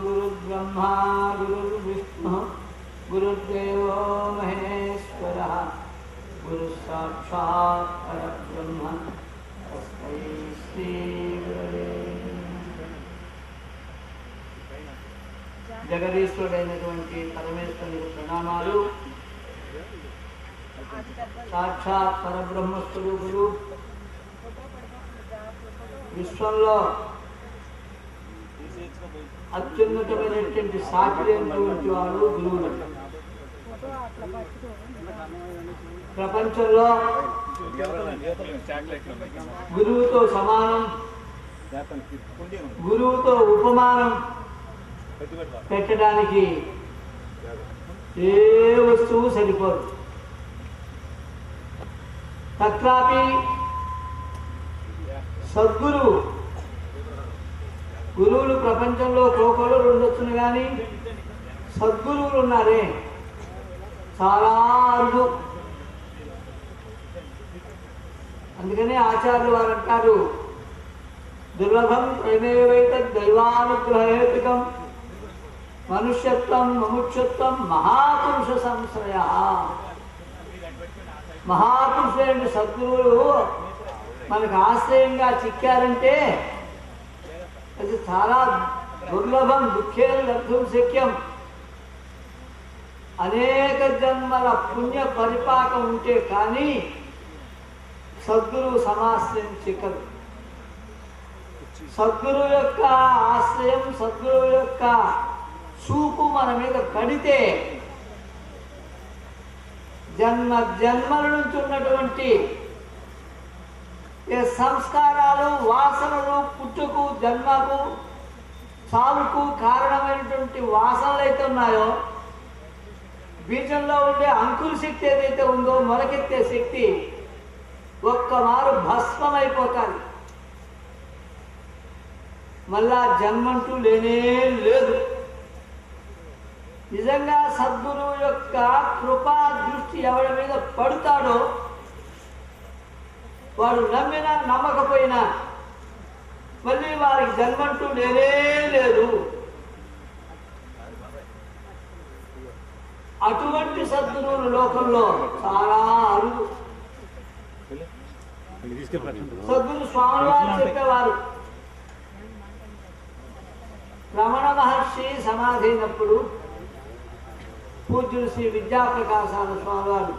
गुरुर्ब्रह्मा गुरुर्विष्णु गुरुर्देवो महेश्वरः गुरुसाक्षात् परब्रह्म तस्मै श्री गुरवे जगदीश्वरुडैनटुवंटि परमेश्वरुनिकि प्रणामालु। साक्षात् परब्रह्म स्वरूपुడు విశ్వంలో అత్యున్నతమైనటువంటి సాక్షిమైనటువంటి వాడు గురువులు. ప్రపంచంలో గురువుతో సమానం, గురువుతో ఉపమానం పెట్టడానికి ఏ వస్తువు సరిపోదు. తత్రాపి సద్గురువు, గురువులు ప్రపంచంలో కోకోలు ఉండొచ్చును కానీ సద్గురువులు ఉన్నారే చాలా అరుదు. అందుకనే ఆచార్యులు వారు అంటారు, దుర్లభం ప్రేమేవైత దైవానుగ్రహేతుకం మనుష్యత్వం మముక్షత్వం మహాపురుష సంశ్రయ. మహాపురుషులైన సద్గురువులు మనకు ఆశ్రయంగా చిక్కారంటే అది చాలా దుర్లభం, దుఃఖేన లబ్ధుం శక్యం. అనేక జన్మల పుణ్య పరిపాకం ఉంటే కానీ సద్గురువు సమాశ్రయం చిక్కదు. సద్గురువు యొక్క ఆశ్రయం, సద్గురువు యొక్క చూపు మన మీద పడితే జన్మ జన్మల నుంచి ఉన్నటువంటి ఏ సంస్కారాలు, వాసనలు, పుట్టుకు, జన్మకు, సాగుకు కారణమైనటువంటి వాసనలు అయితే ఉన్నాయో, బీజంలో ఉండే అంకుర శక్తి ఏదైతే ఉందో, మొలకెత్తే శక్తి ఒక్కమారు భస్మమైపోతుంది. మళ్ళా జన్మంటూ లేనే లేదు. నిజంగా సద్గురువు యొక్క కృపా దృష్టి ఎవరి మీద పడుతాడో వాడు నమ్మినా నమ్మకపోయినా మళ్ళీ వారికి జన్మంటూ లేనే లేదు. అటువంటి సద్గురువులు లోకంలో చాలా అరుదు. సద్గురు స్వామి వారు చెప్పేవారు, రమణ మహర్షి సమాధి అయినప్పుడు పూజ్యులు శ్రీ విద్యాప్రకాశాల స్వామి వారు